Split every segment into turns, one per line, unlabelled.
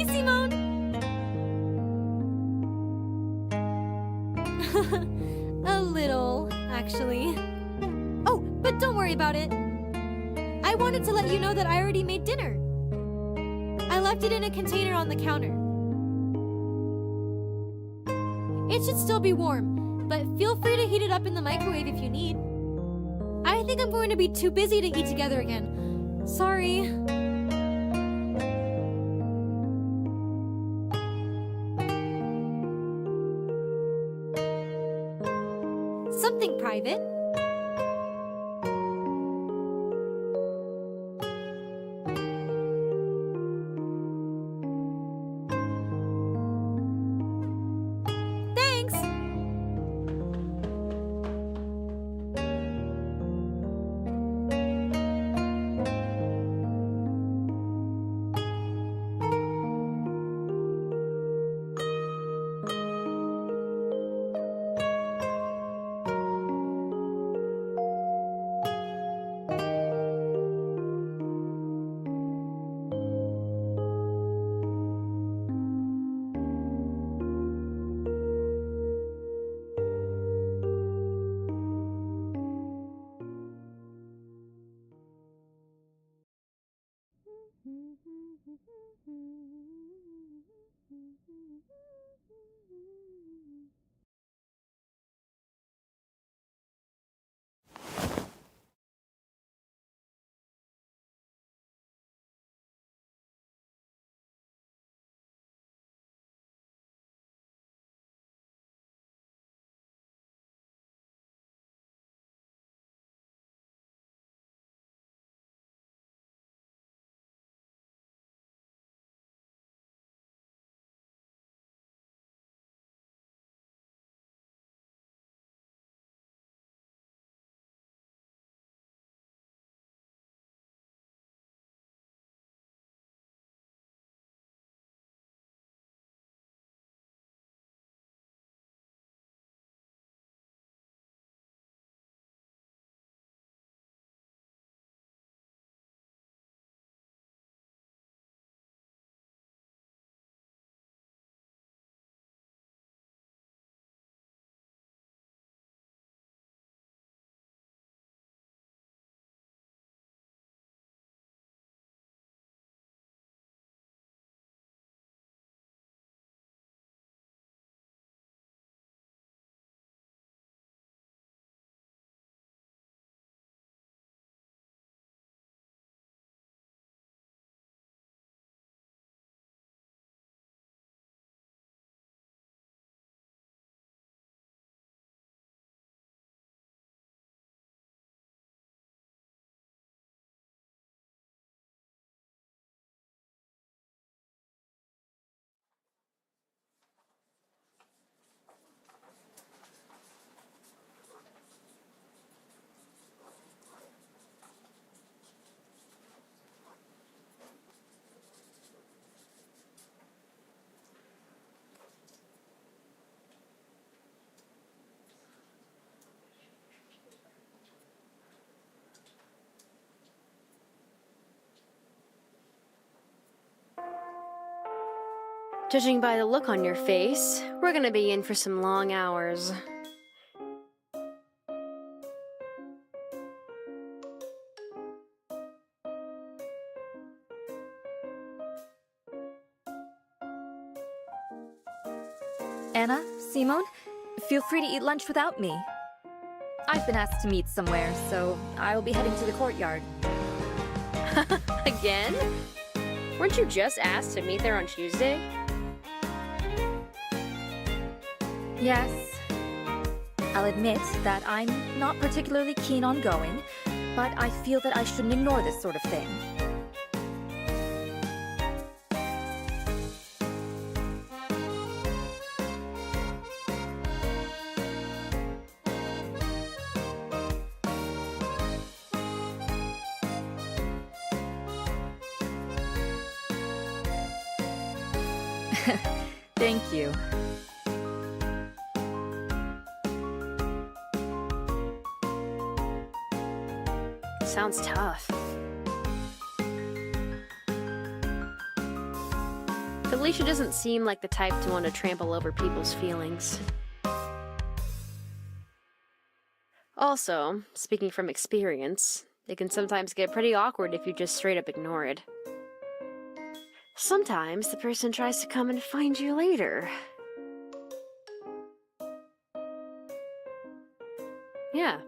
Simone! A little, actually. Oh, but don't worry about it. I wanted to let you know that I already made dinner. I left it in a container on the counter. It should still be warm, but feel free to heat it up in the microwave if you need. I think I'm going to be too busy to eat together again. Sorry. Something private. Thanks!
Judging by the look on your face, we're gonna be in for some long hours.
Anna, Simone, feel free to eat lunch without me. I've been asked to meet somewhere, so I'll be heading to the courtyard.
Again? Weren't you just asked to meet there on Tuesday?
Yes. I'll admit that I'm not particularly keen on going, but I feel that I shouldn't ignore this sort of thing. Thank you.
Sounds tough. At Felicia doesn't seem like the type to want to trample over people's feelings. Also, speaking from experience, it can sometimes get pretty awkward if you just straight up ignore it. Sometimes the person tries to come and find you later. Yeah.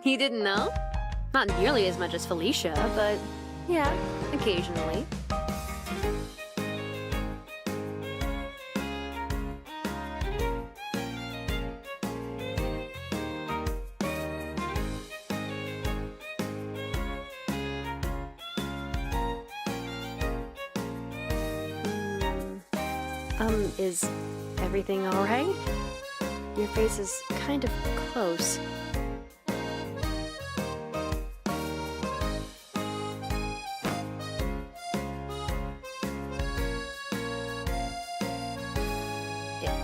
You didn't know? Not nearly as much as Felicia, but yeah, occasionally. Is everything alright? Your face is kind of close.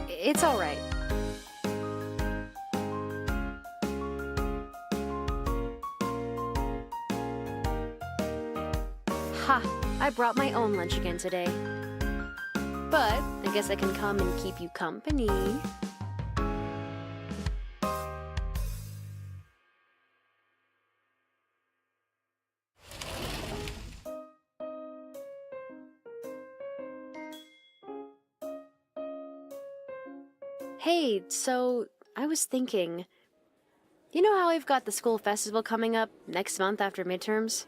It's alright. Ha! I brought my own lunch again today. But I guess I can come and keep you company. Hey, so I was thinking, you know how I've got the school festival coming up next month after midterms?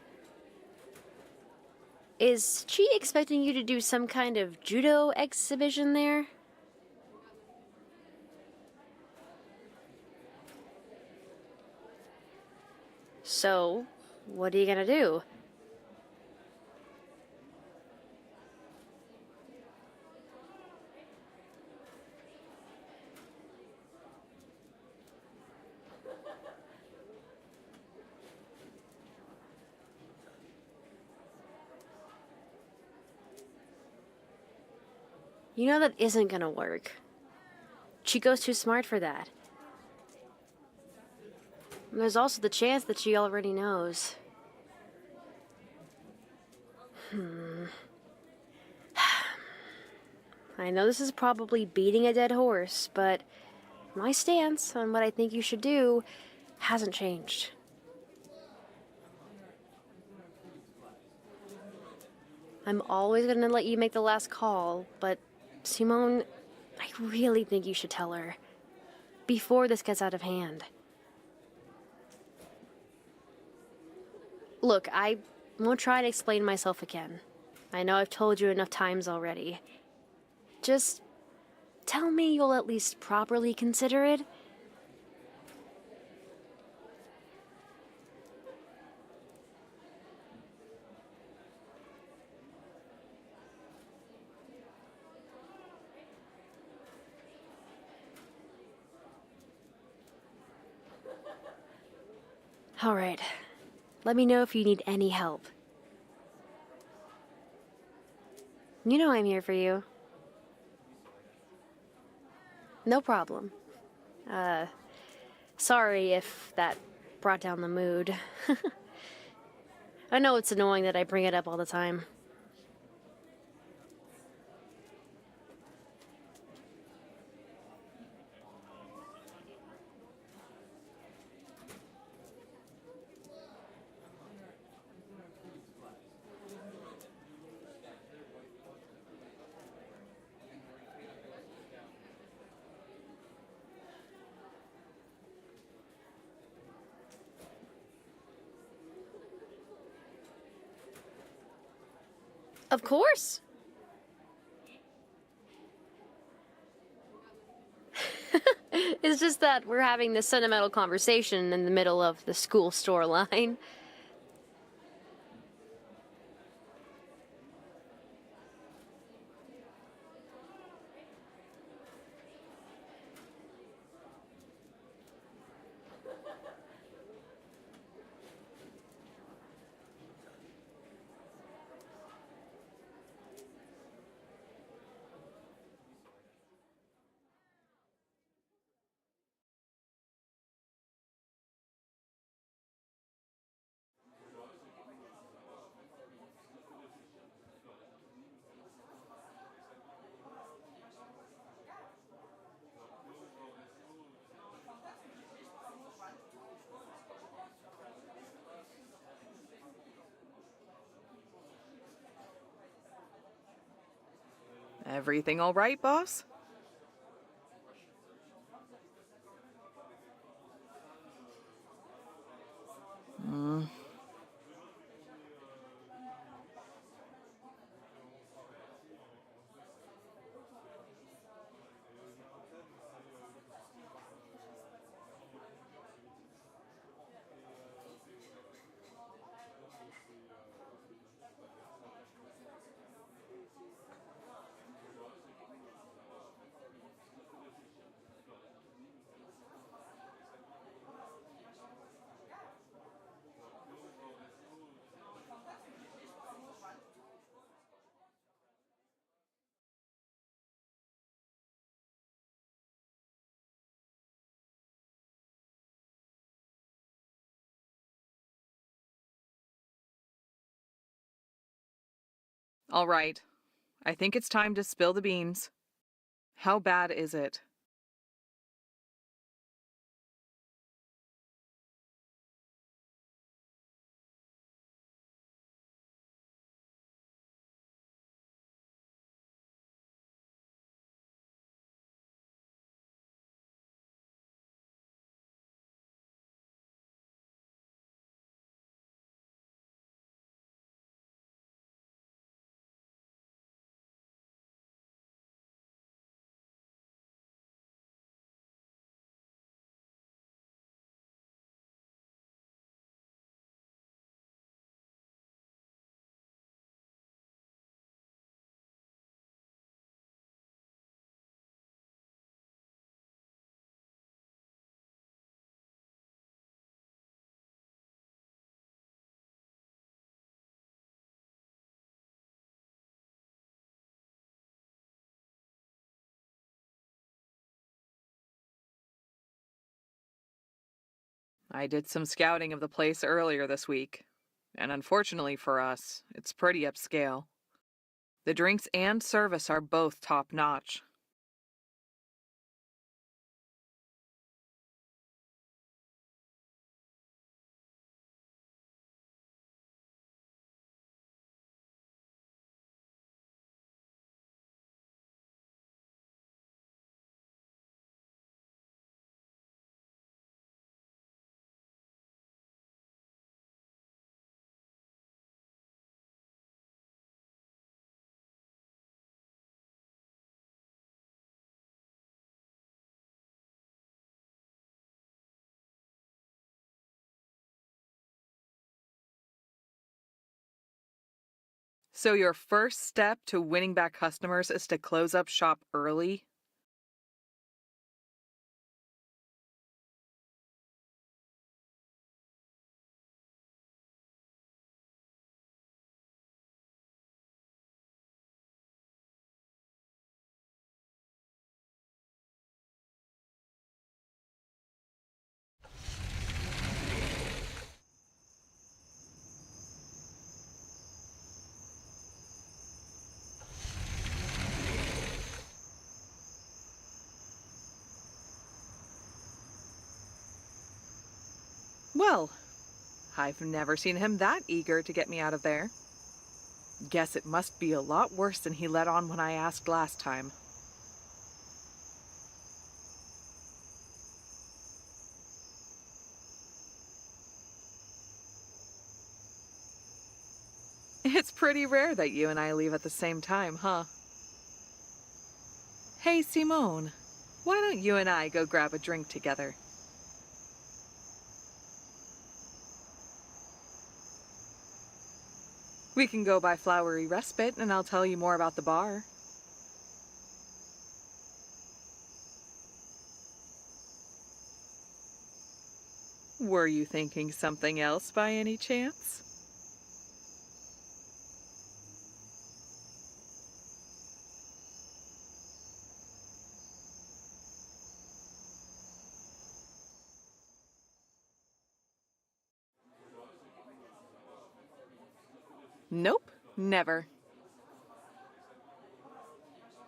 Is she expecting you to do some kind of judo exhibition there? So, what are you gonna do? You know that isn't gonna work. Chico's too smart for that. And there's also the chance that she already knows. I know this is probably beating a dead horse, but my stance on what I think you should do hasn't changed. I'm always gonna let you make the last call, but Simone, I really think you should tell her. Before this gets out of hand. Look, I won't try to explain myself again. I know I've told you enough times already. Just tell me you'll at least properly consider it. All right. Let me know if you need any help. You know I'm here for you. No problem. Sorry if that brought down the mood. I know it's annoying that I bring it up all the time. Of course. It's just that we're having this sentimental conversation in the middle of the school store line.
Everything all right, boss? All right. I think it's time to spill the beans. How bad is it? I did some scouting of the place earlier this week, and unfortunately for us, it's pretty upscale. The drinks and service are both top-notch. So your first step to winning back customers is to close up shop early? Well, I've never seen him that eager to get me out of there. Guess it must be a lot worse than he let on when I asked last time. It's pretty rare that you and I leave at the same time, huh? Hey, Simone, why don't you and I go grab a drink together? We can go by Flowery Respite, and I'll tell you more about the bar. Were you thinking something else by any chance? Nope, never.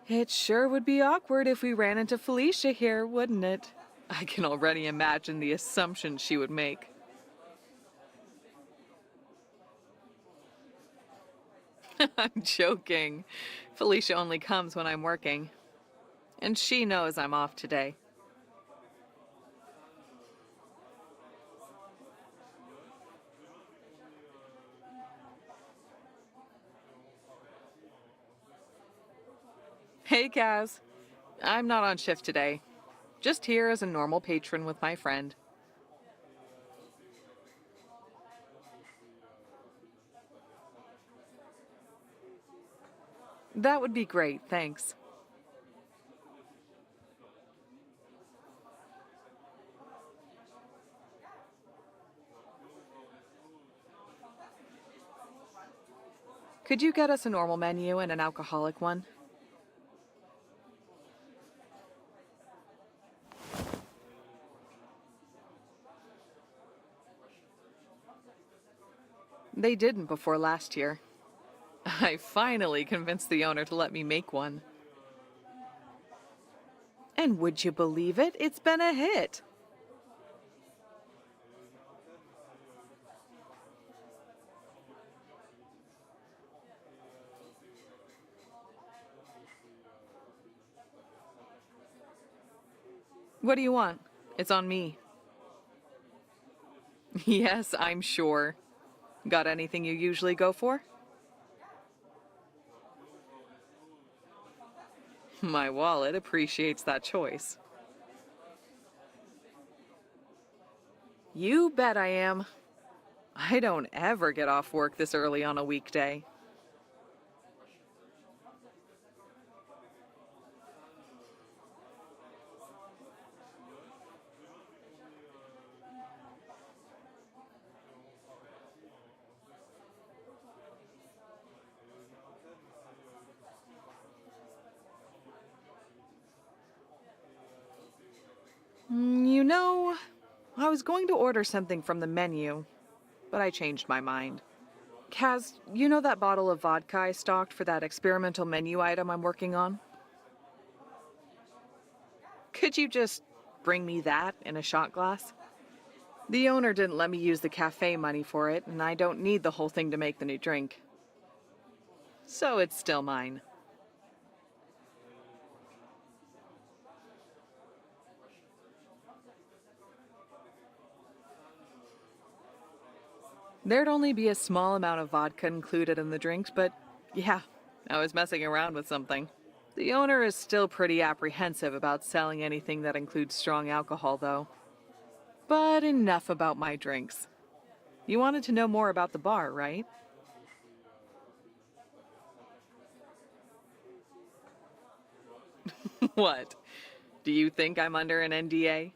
It sure would be awkward if we ran into Felicia here, wouldn't it? I can already imagine the assumptions she would make. I'm joking. Felicia only comes when I'm working. And she knows I'm off today. Hey, Kaz. I'm not on shift today. Just here as a normal patron with my friend. That would be great, thanks. Could you get us a normal menu and an alcoholic one? They didn't before last year. I finally convinced the owner to let me make one. And would you believe it? It's been a hit. What do you want? It's on me. Yes, I'm sure. Got anything you usually go for? My wallet appreciates that choice. You bet I am. I don't ever get off work this early on a weekday. You know, I was going to order something from the menu, but I changed my mind. Kaz, you know that bottle of vodka I stocked for that experimental menu item I'm working on? Could you just bring me that in a shot glass? The owner didn't let me use the cafe money for it, and I don't need the whole thing to make the new drink. So it's still mine. There'd only be a small amount of vodka included in the drinks, but yeah, I was messing around with something. The owner is still pretty apprehensive about selling anything that includes strong alcohol, though. But enough about my drinks. You wanted to know more about the bar, right? What? Do you think I'm under an NDA?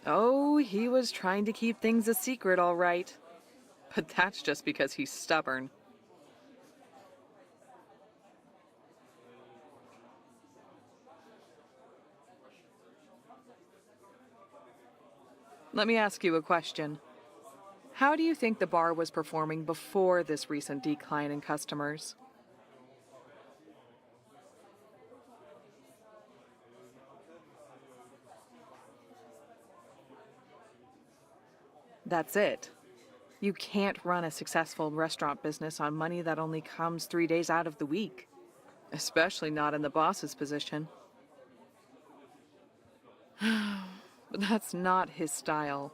Oh, he was trying to keep things a secret, all right. But that's just because he's stubborn. Let me ask you a question. How do you think the bar was performing before this recent decline in customers? That's it. You can't run a successful restaurant business on money that only comes 3 days out of the week. Especially not in the boss's position. But that's not his style.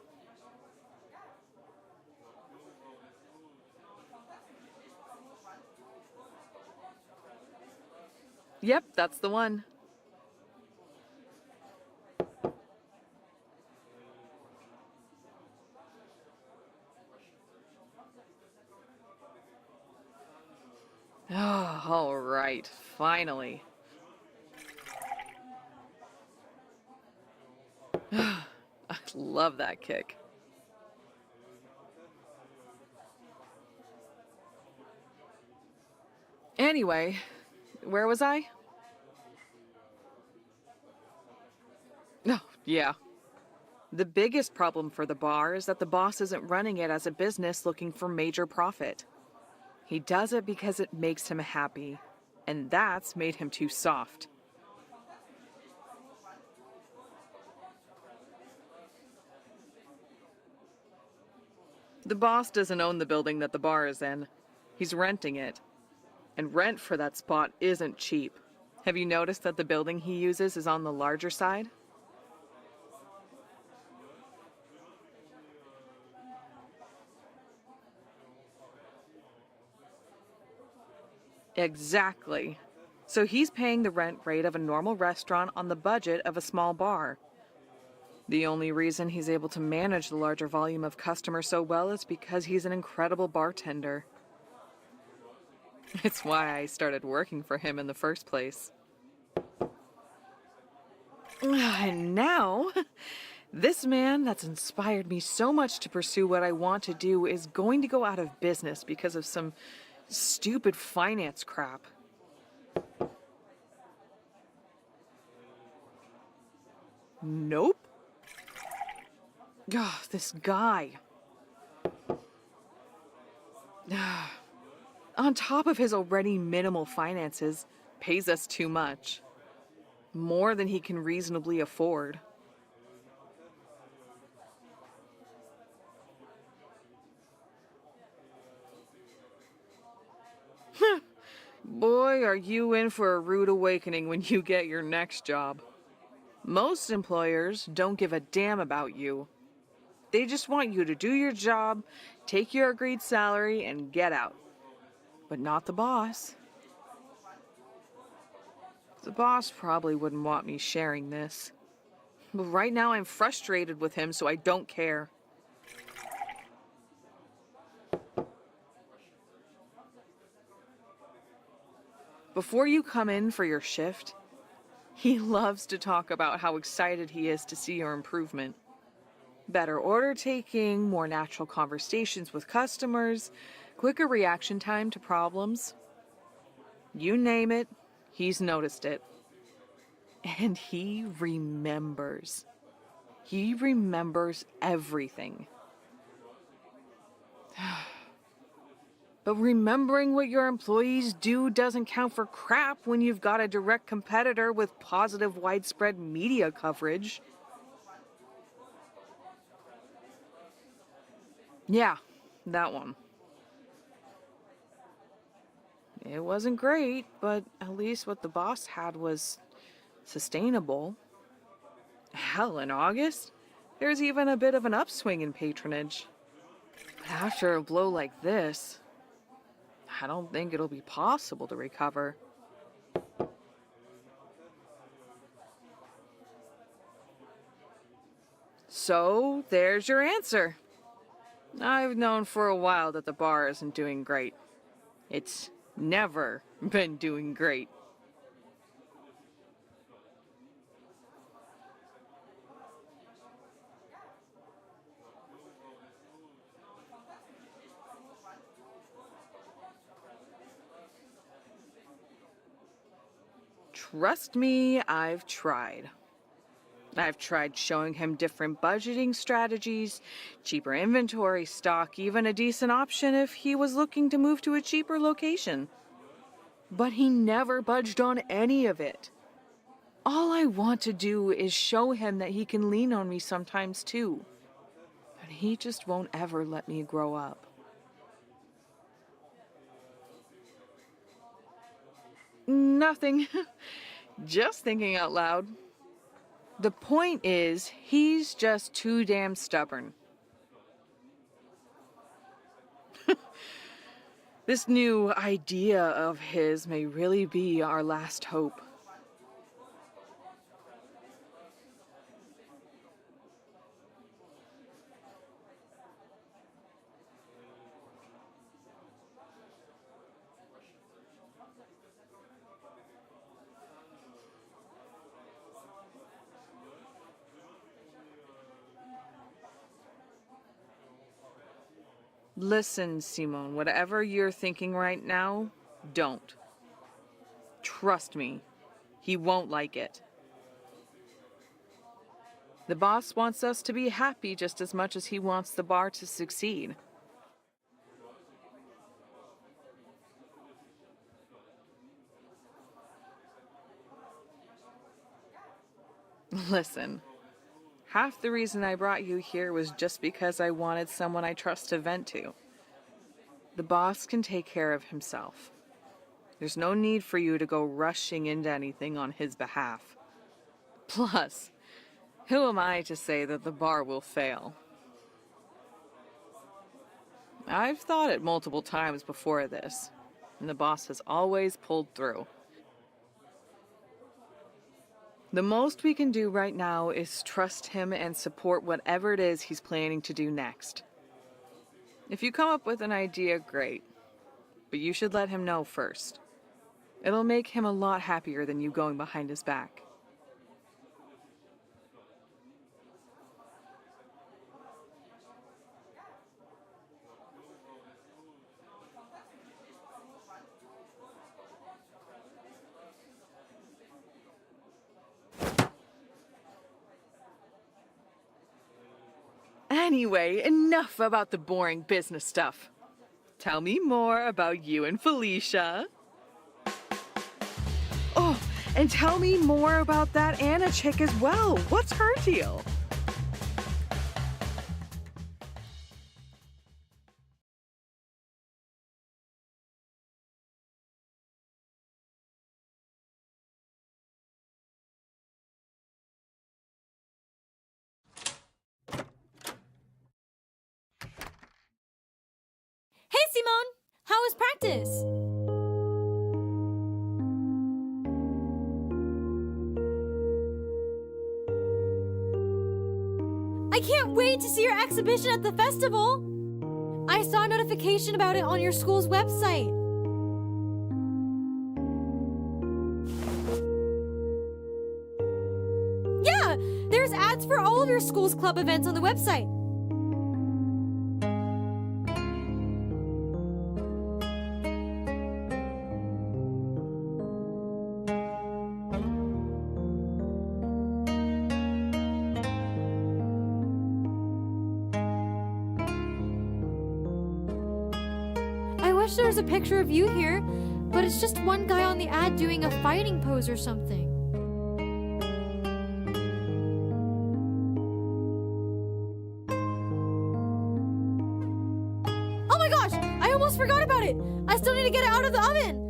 Yep, that's the one. Oh, all right, finally. I love that kick. Anyway, where was I? Oh, yeah. The biggest problem for the bar is that the boss isn't running it as a business looking for major profit. He does it because it makes him happy, and that's made him too soft. The boss doesn't own the building that the bar is in. He's renting it. And rent for that spot isn't cheap. Have you noticed that the building he uses is on the larger side? Exactly. So he's paying the rent rate of a normal restaurant on the budget of a small bar. The only reason he's able to manage the larger volume of customers so well is because he's an incredible bartender. It's why I started working for him in the first place. And now, this man that's inspired me so much to pursue what I want to do is going to go out of business because of some stupid finance crap. Nope. Ugh, this guy. On top of his already minimal finances, pays us too much. More than he can reasonably afford. Boy, are you in for a rude awakening when you get your next job. Most employers don't give a damn about you. They just want you to do your job, take your agreed salary, and get out. But not the boss. The boss probably wouldn't want me sharing this. But right now I'm frustrated with him, so I don't care. Before you come in for your shift, he loves to talk about how excited he is to see your improvement. Better order taking, more natural conversations with customers, quicker reaction time to problems. You name it, he's noticed it. And he remembers. He remembers everything. But remembering what your employees do doesn't count for crap when you've got a direct competitor with positive widespread media coverage. Yeah, that one. It wasn't great, but at least what the boss had was sustainable. Hell, in August, there's even a bit of an upswing in patronage. But after a blow like this, I don't think it'll be possible to recover. So, there's your answer. I've known for a while that the bar isn't doing great. It's never been doing great. Trust me, I've tried. I've tried showing him different budgeting strategies, cheaper inventory stock, even a decent option if he was looking to move to a cheaper location. But he never budged on any of it. All I want to do is show him that he can lean on me sometimes too. But he just won't ever let me grow up. Nothing. Just thinking out loud. The point is, he's just too damn stubborn. This new idea of his may really be our last hope. Listen, Simone, whatever you're thinking right now, don't. Trust me, he won't like it. The boss wants us to be happy just as much as he wants the bar to succeed. Listen, Half the reason I brought you here was just because I wanted someone I trust to vent to. The boss can take care of himself. There's no need for you to go rushing into anything on his behalf. Plus, who am I to say that the bar will fail? I've thought it multiple times before this, and the boss has always pulled through. The most we can do right now is trust him and support whatever it is he's planning to do next. If you come up with an idea, great. But you should let him know first. It'll make him a lot happier than you going behind his back. Anyway, enough about the boring business stuff. Tell me more about you and Felicia. Oh, and tell me more about that Anna chick as well. What's her deal?
Hey, Simone! How was practice? I can't wait to see your exhibition at the festival! I saw a notification about it on your school's website. Yeah! There's ads for all of your school's club events on the website. I wish there was a picture of you here, but it's just one guy on the ad doing a fighting pose or something. Oh my gosh! I almost forgot about it! I still need to get it out of the oven!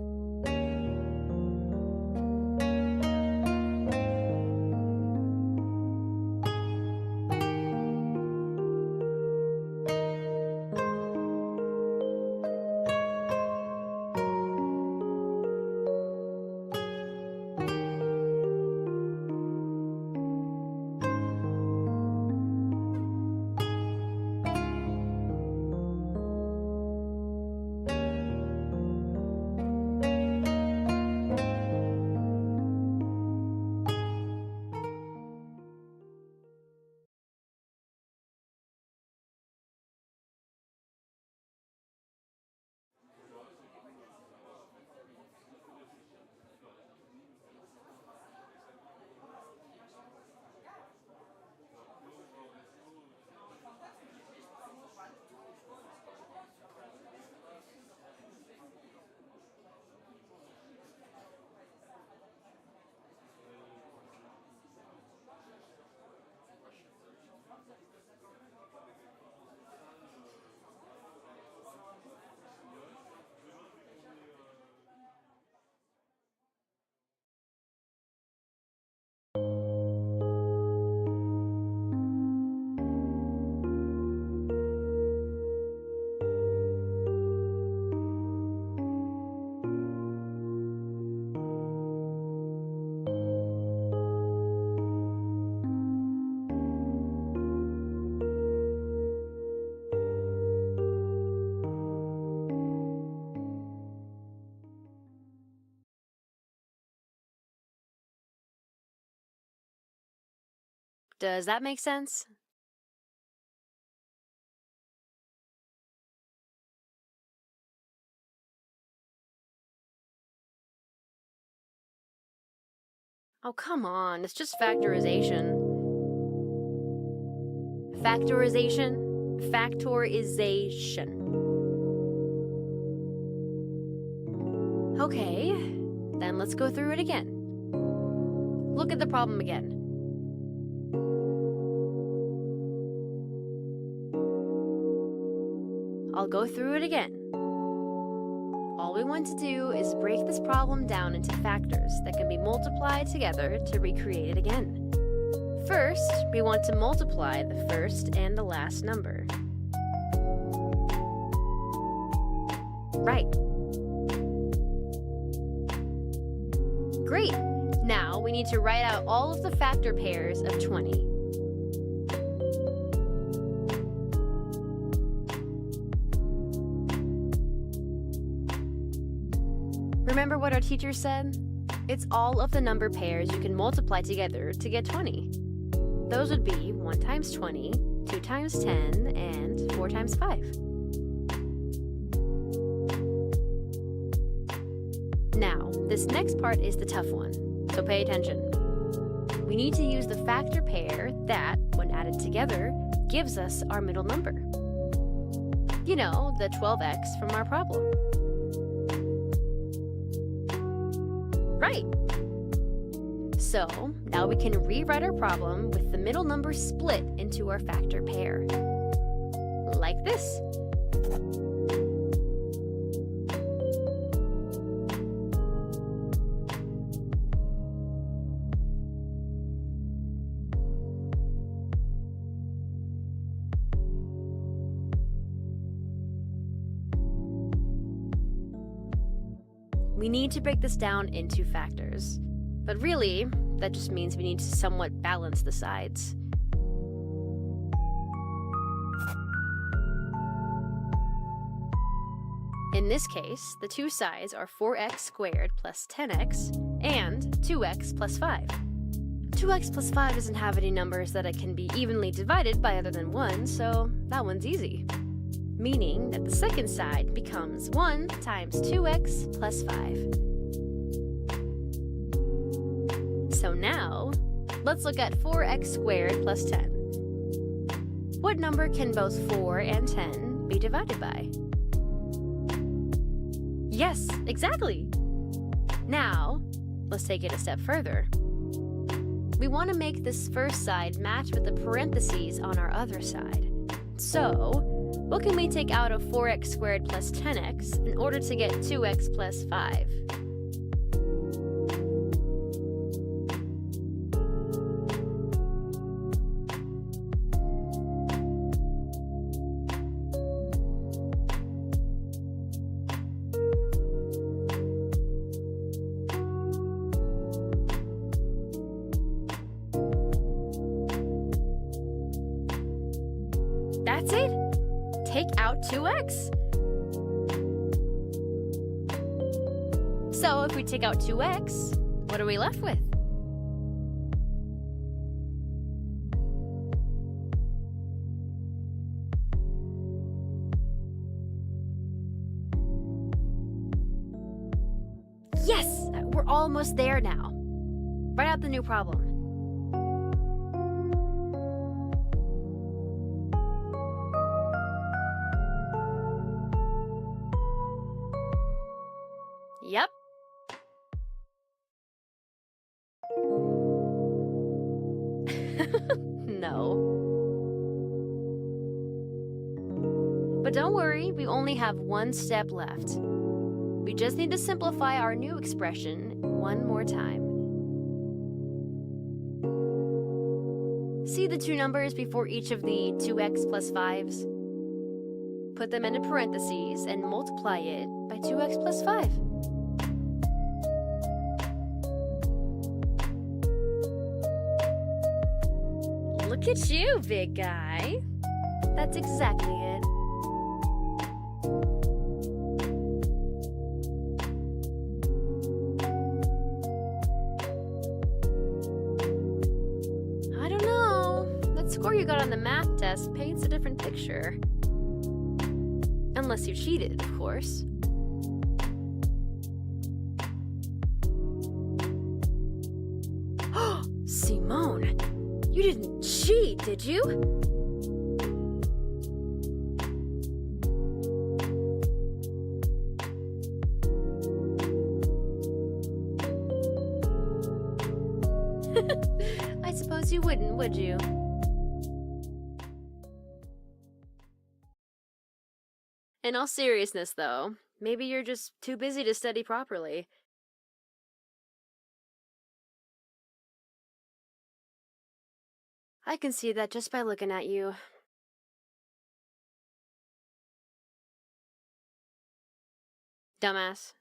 Does that make sense? Oh, come on. It's just factorization. Factorization. Factorization. Okay, then let's go through it again. Look at the problem again. I'll go through it again. All we want to do is break this problem down into factors that can be multiplied together to recreate it again. First, we want to multiply the first and the last number. Right. Great! Now we need to write out all of the factor pairs of 20. Remember what our teacher said? It's all of the number pairs you can multiply together to get 20. Those would be 1 times 20, 2 times 10, and 4 times 5. Now, this next part is the tough one, so pay attention. We need to use the factor pair that, when added together, gives us our middle number. You know, the 12x from our problem. Right! So, now we can rewrite our problem with the middle number split into our factor pair. Like this. We need to break this down into factors. But really, that just means we need to somewhat balance the sides. In this case, the two sides are 4x squared plus 10x and 2x plus 5. 2x plus 5 doesn't have any numbers that it can be evenly divided by other than 1, so that one's easy. Meaning that the second side becomes 1 times 2x plus 5. So now, let's look at 4x squared plus 10. What number can both 4 and 10 be divided by? Yes, exactly! Now, let's take it a step further. We want to make this first side match with the parentheses on our other side. So, what can we take out of 4x squared plus 10x in order to get 2x plus 5? That's it! Take out 2x. So if we take out 2x, what are we left with? Yes! We're almost there now. Write out the new problem. Yep. No. But don't worry, we only have one step left. We just need to simplify our new expression one more time. See the two numbers before each of the 2x plus 5s? Put them into parentheses and multiply it by 2x plus 5. Look at you, big guy. That's exactly it. I don't know. That score you got on the math test paints a different picture. Unless you cheated, of course. Simone, you didn't cheat, did you? I suppose you wouldn't, would you? In all seriousness, though, maybe you're just too busy to study properly. I can see that just by looking at you. Dumbass.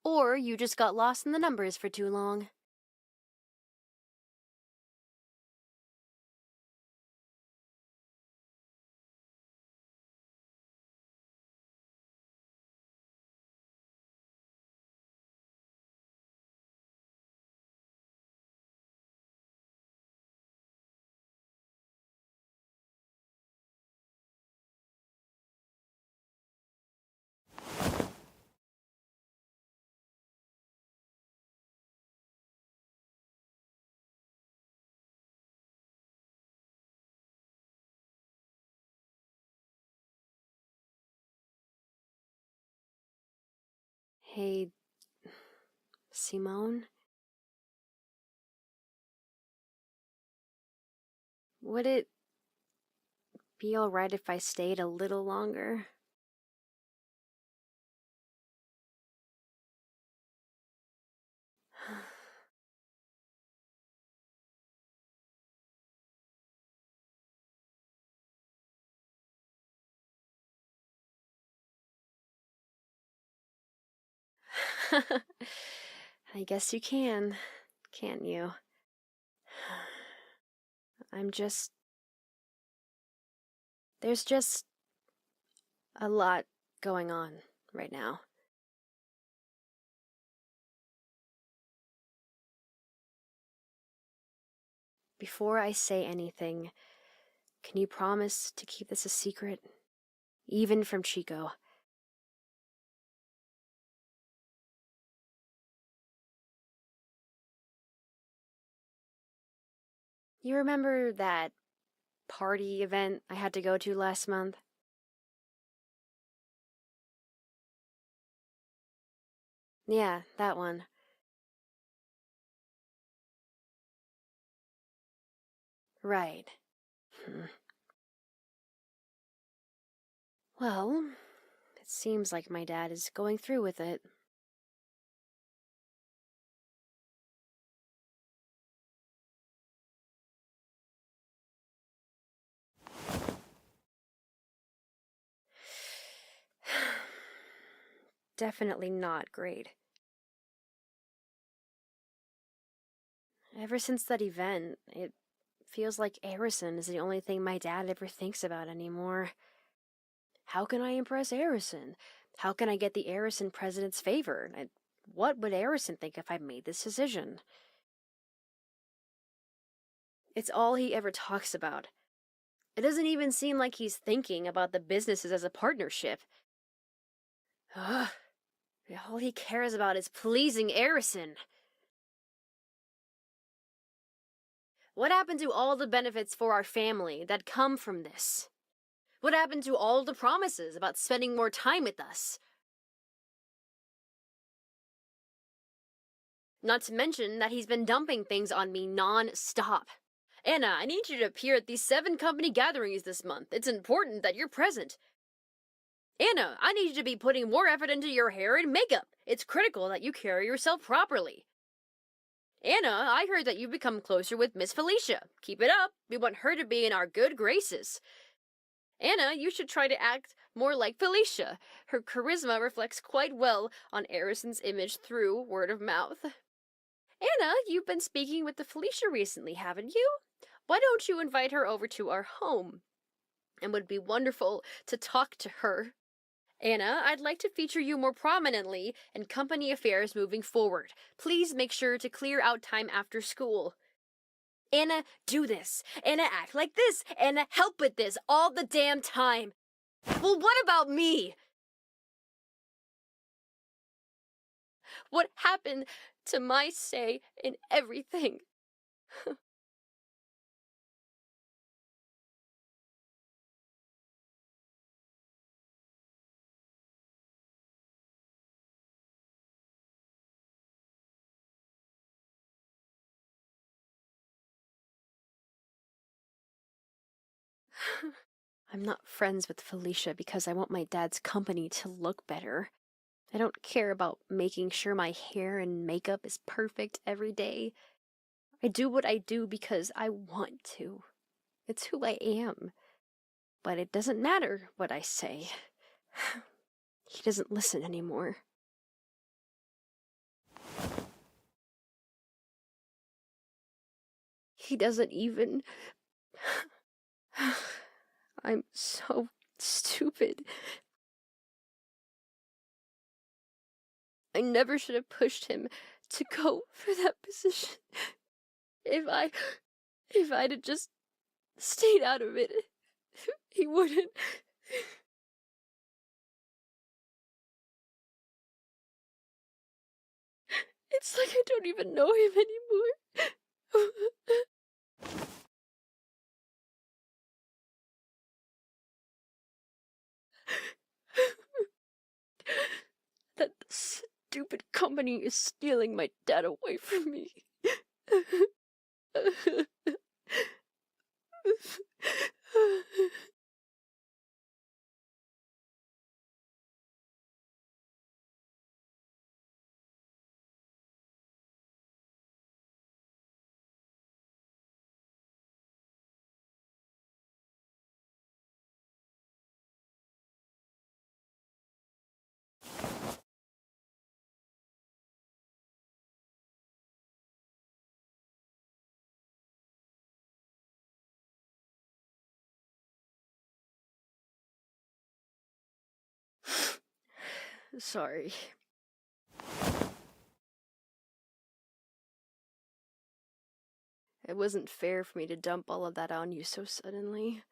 Or you just got lost in the numbers for too long. Hey, Simone? Would it be alright if I stayed a little longer? I guess you can, can't you? There's just a lot going on right now. Before I say anything, can you promise to keep this a secret? Even from Chico. You remember that party event I had to go to last month? Yeah, that one. Right. Well, it seems like my dad is going through with it. Definitely not great. Ever since that event, it feels like Arison is the only thing my dad ever thinks about anymore. How can I impress Arison? How can I get the Arison president's favor? What would Arison think if I made this decision? It's all he ever talks about. It doesn't even seem like he's thinking about the businesses as a partnership. Ugh. All he cares about is pleasing Arison. What happened to all the benefits for our family that come from this? What happened to all the promises about spending more time with us? Not to mention that he's been dumping things on me non-stop. Anna, I need you to appear at these 7 company gatherings this month. It's important that you're present. Anna, I need you to be putting more effort into your hair and makeup. It's critical that you carry yourself properly. Anna, I heard that you've become closer with Miss Felicia. Keep it up. We want her to be in our good graces. Anna, you should try to act more like Felicia. Her charisma reflects quite well on Arison's image through word of mouth. Anna, you've been speaking with the Felicia recently, haven't you? Why don't you invite her over to our home? It would be wonderful to talk to her. Anna, I'd like to feature you more prominently in company affairs moving forward. Please make sure to clear out time after school. Anna, do this. Anna, act like this. Anna, help with this all the damn time. Well, what about me? What happened to my say in everything? I'm not friends with Felicia because I want my dad's company to look better. I don't care about making sure my hair and makeup is perfect every day. I do what I do because I want to. It's who I am. But it doesn't matter what I say. He doesn't listen anymore. He doesn't even... I'm so stupid. I never should have pushed him to go for that position. If I'd have just stayed out of it, he wouldn't. It's like I don't even know him anymore. That stupid company is stealing my dad away from me. Sorry. It wasn't fair for me to dump all of that on you so suddenly.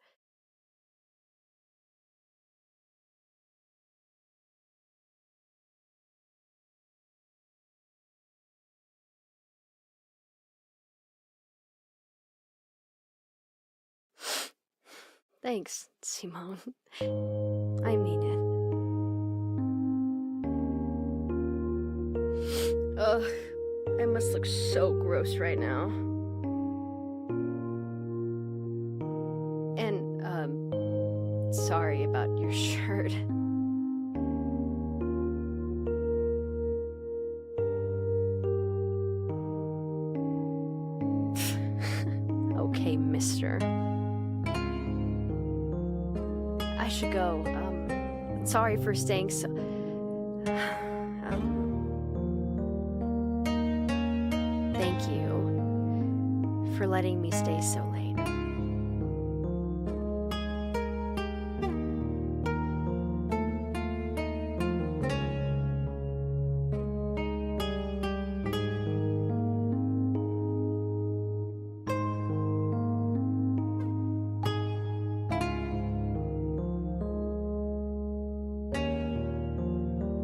Thanks, Simone. I mean it. Ugh, I must look so gross right now. And, sorry about your shirt. Okay, mister. I should go. Sorry for staying so... Thank you for letting me stay so late.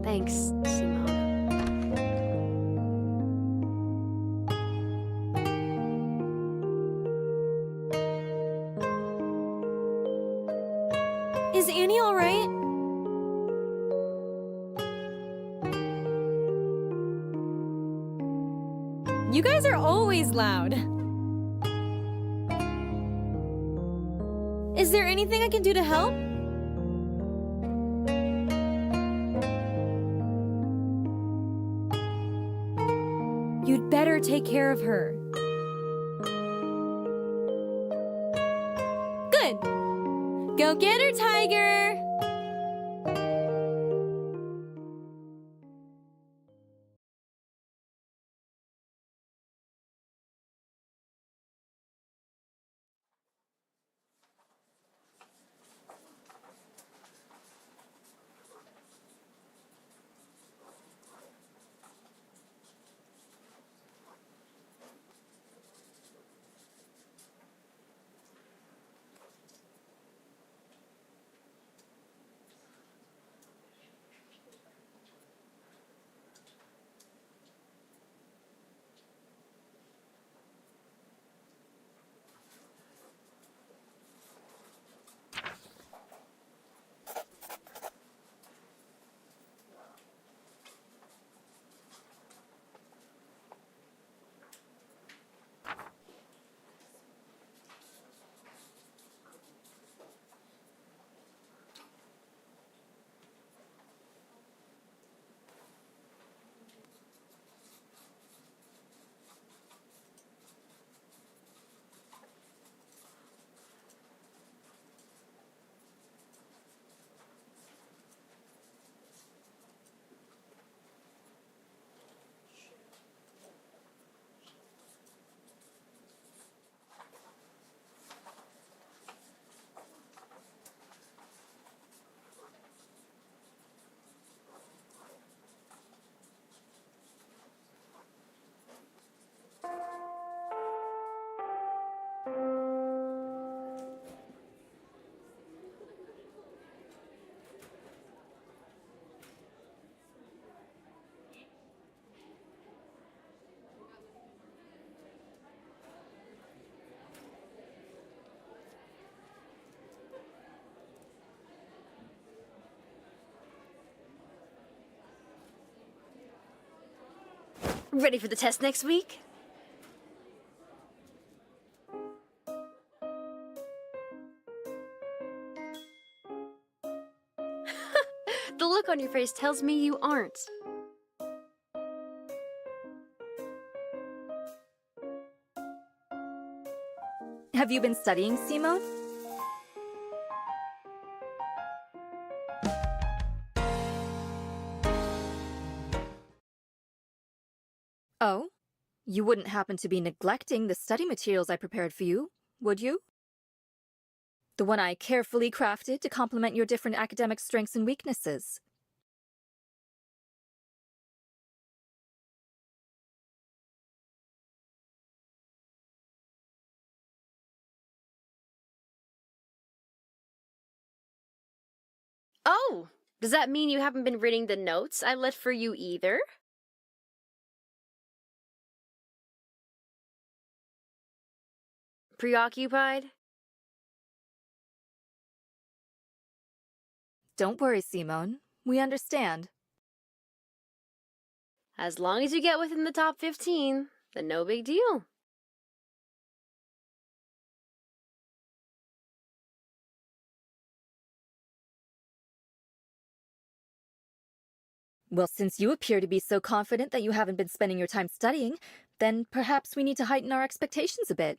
Thanks, Simone.
Is Annie all right? You guys are always loud. Is there anything I can do to help? You'd better take care of her. Good. Go get her, Tiger!
Ready for the test next week? The look on your face tells me you aren't.
Have you been studying, Simone? Oh? You wouldn't happen to be neglecting the study materials I prepared for you, would you? The one I carefully crafted to complement your different academic strengths and weaknesses.
Oh! Does that mean you haven't been reading the notes I left for you either? Preoccupied?
Don't worry, Simone. We understand.
As long as you get within the top 15, then no big deal.
Well, since you appear to be so confident that you haven't been spending your time studying, then perhaps we need to heighten our expectations a bit.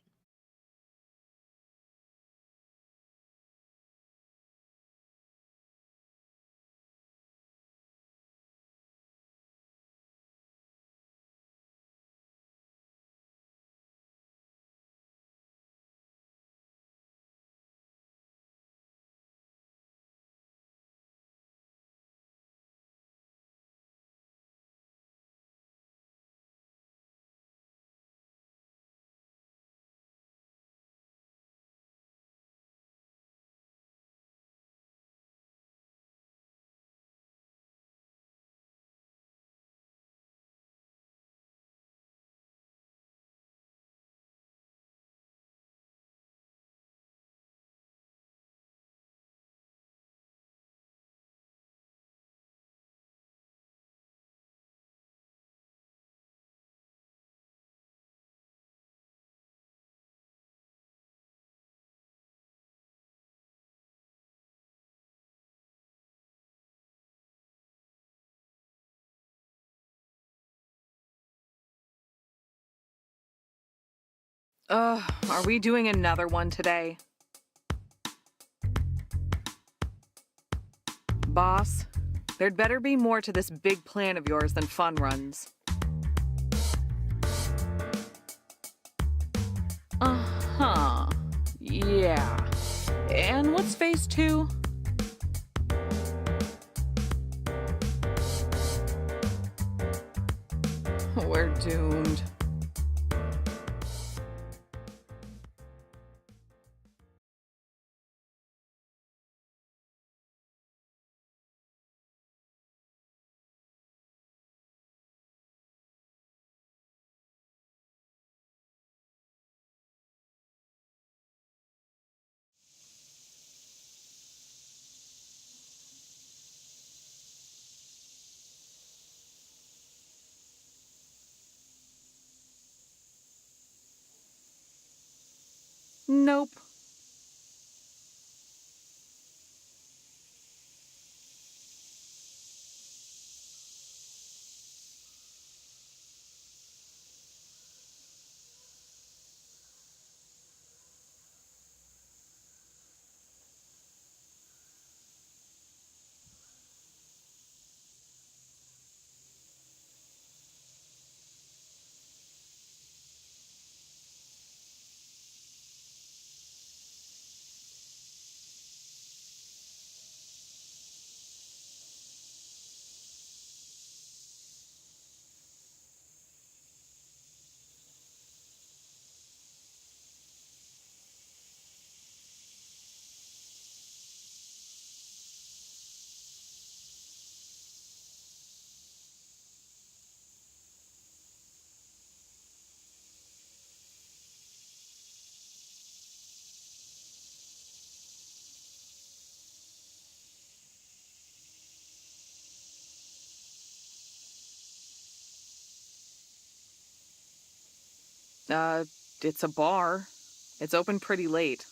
Are we doing another one today? Boss, there'd better be more to this big plan of yours than fun runs. Uh-huh. Yeah. And what's phase 2? We're doomed. Nope. It's a bar. It's open pretty late.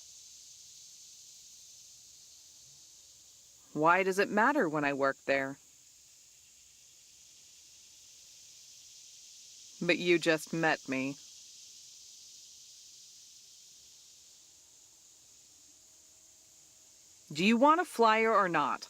Why does it matter when I work there? But you just met me. Do you want a flyer or not?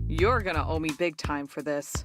You're gonna owe me big time for this.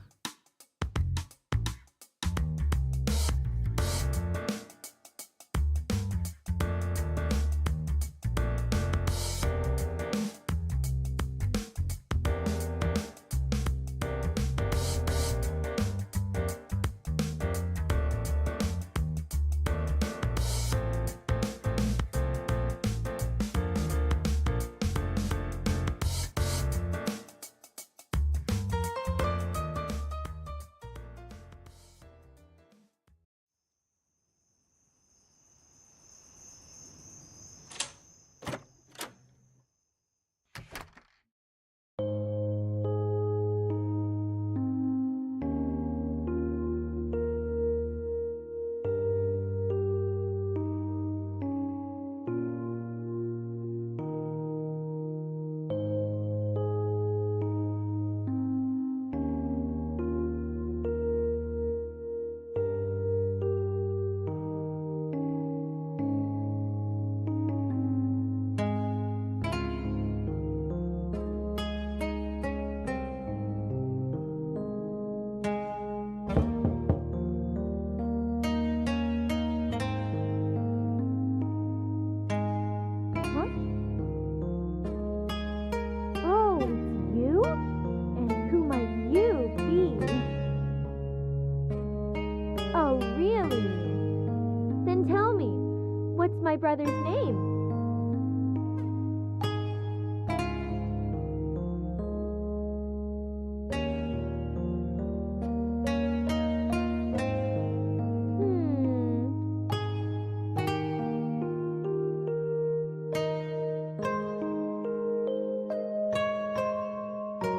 My brother's name?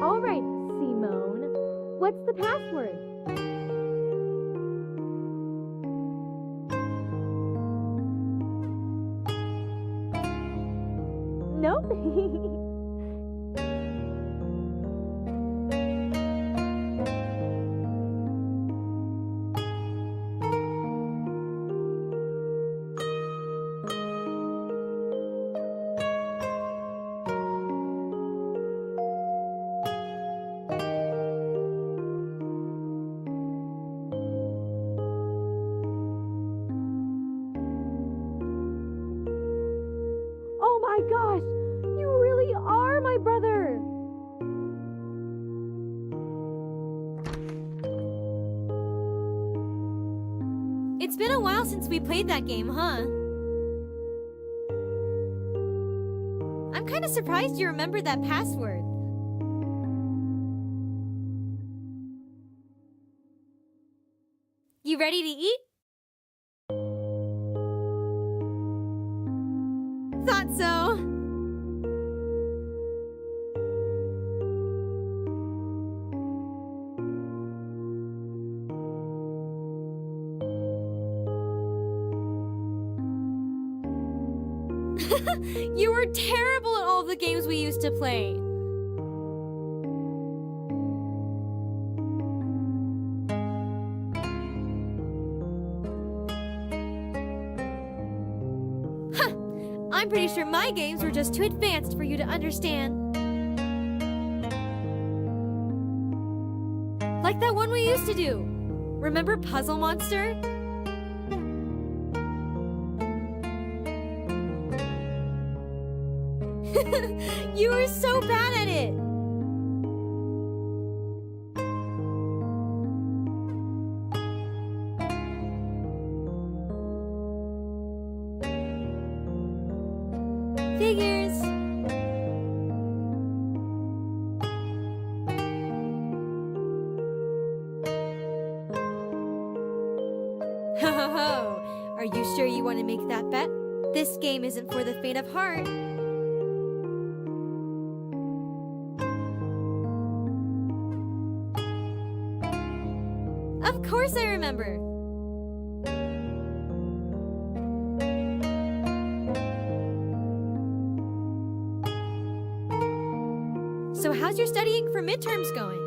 All right, Simone. What's the password? Nope. It's been a while since we played that game, huh? I'm kind of surprised you remembered that password. You ready to eat? Thought so. You were terrible at all the games we used to play. Huh! I'm pretty sure my games were just too advanced for you to understand. Like that one we used to do. Remember Puzzle Monster? You were so bad at it! Figures! Ho ho ho! Are you sure you want to make that bet? This game isn't for the faint of heart. Of course I remember! So how's your studying for midterms going?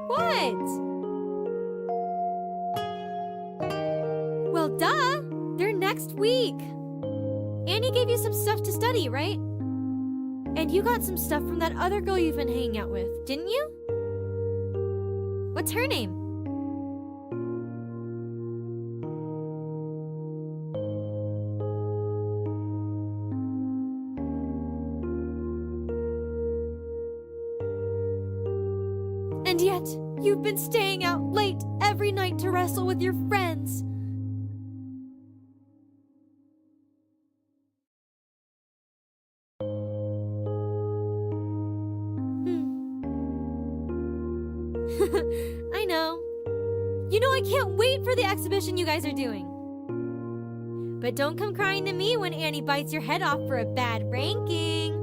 What? Well, duh! They're next week! Annie gave you some stuff to study, right? And you got some stuff from that other girl you've been hanging out with, didn't you? What's her name? And yet, you've been staying out late every night to wrestle with your friends. I know. You know I can't wait for the exhibition you guys are doing. But don't come crying to me when Annie bites your head off for a bad ranking.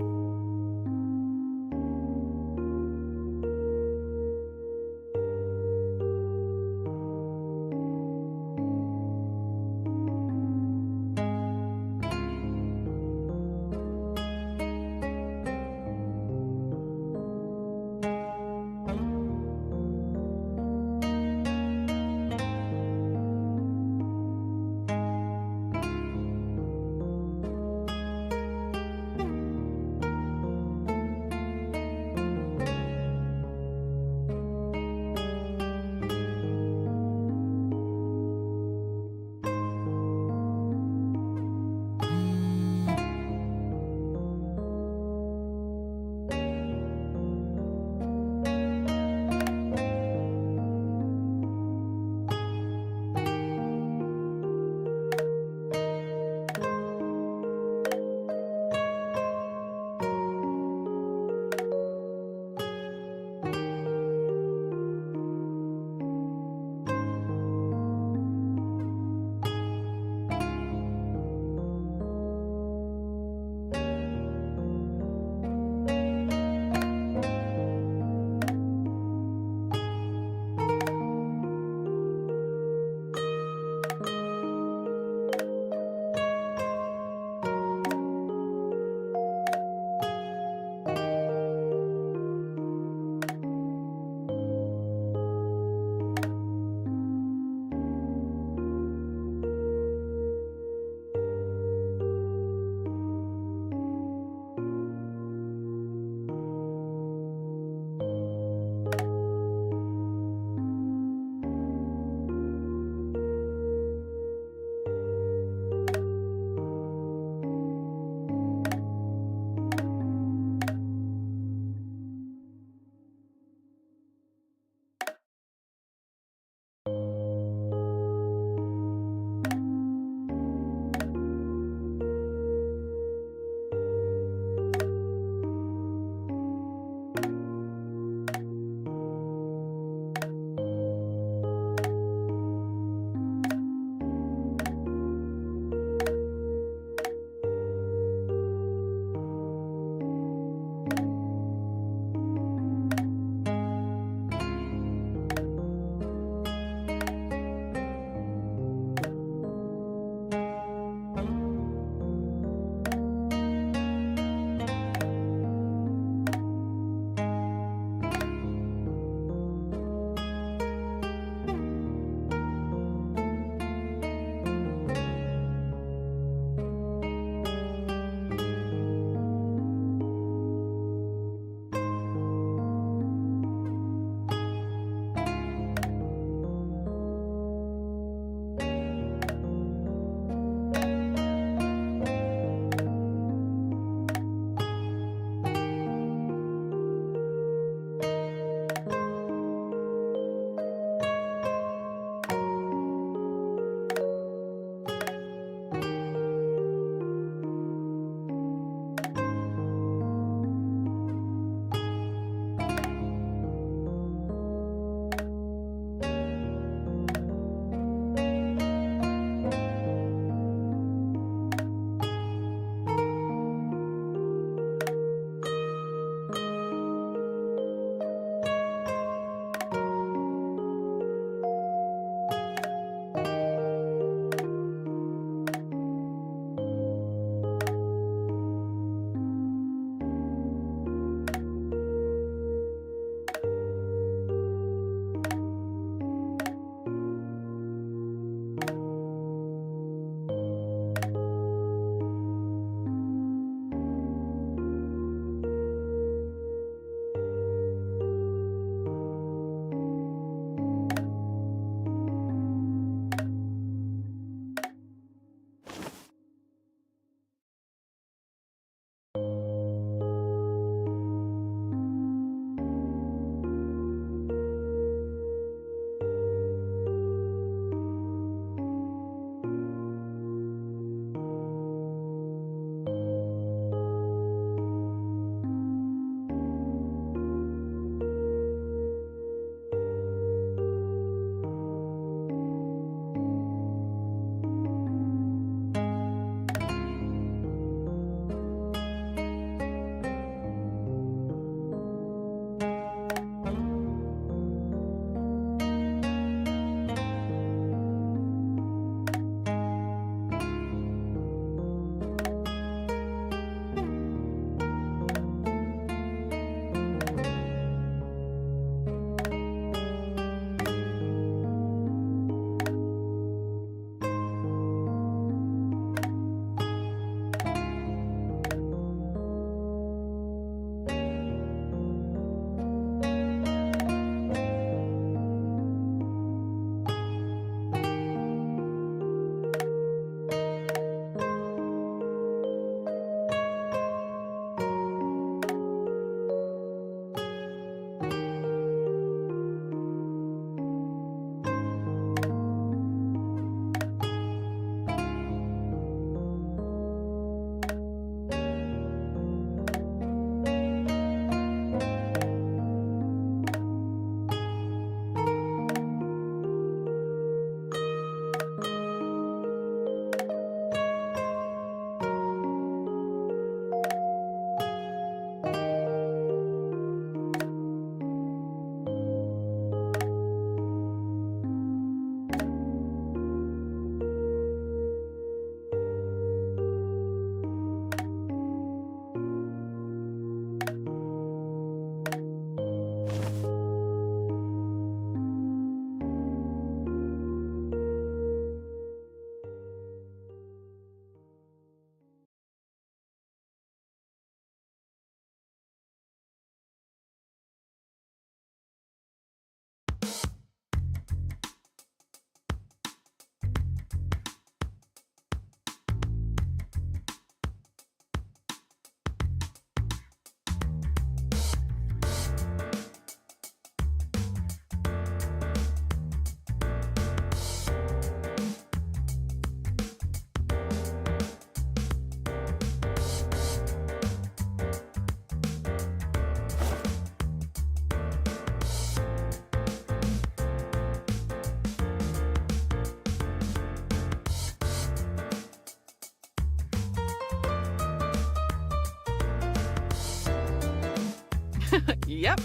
Yep.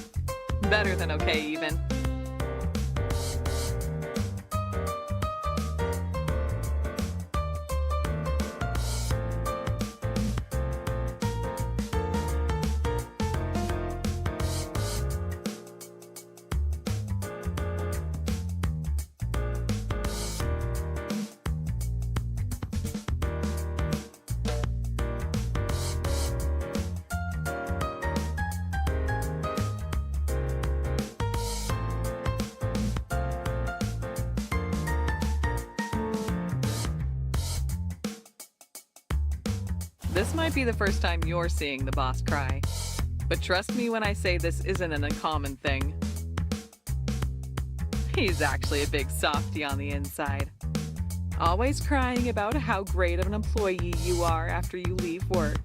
Better than okay, even. This might be the first time you're seeing the boss cry. But trust me when I say this isn't an uncommon thing. He's actually a big softie on the inside. Always crying about how great of an employee you are after you leave work.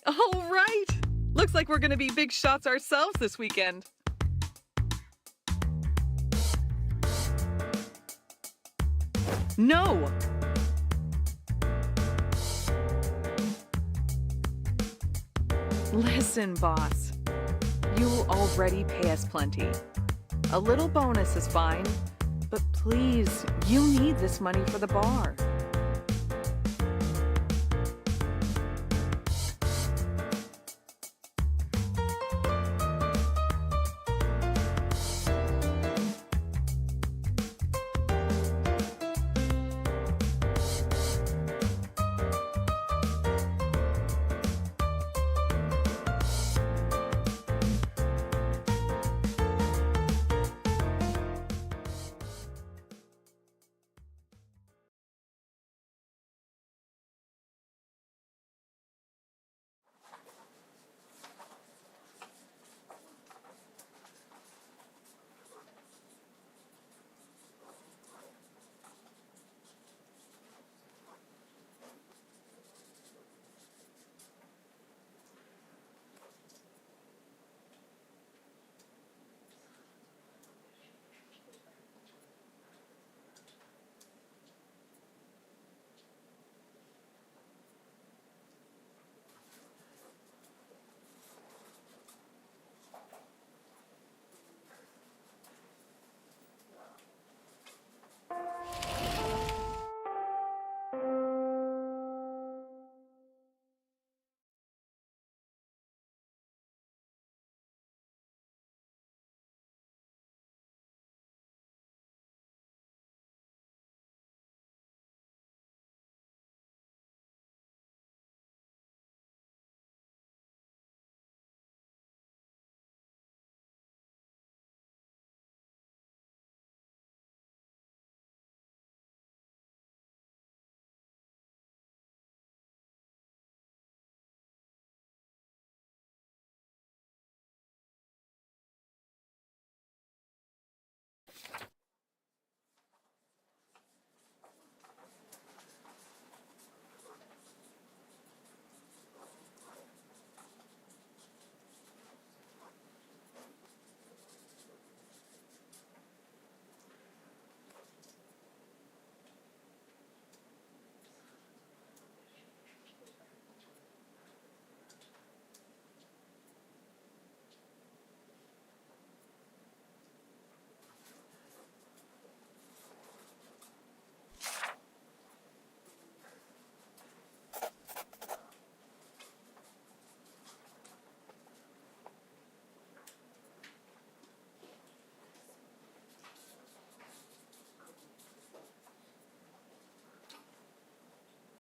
All right! Looks like we're gonna be big shots ourselves this weekend. No! Listen, boss. You already pay us plenty. A little bonus is fine, but please, you need this money for the bar.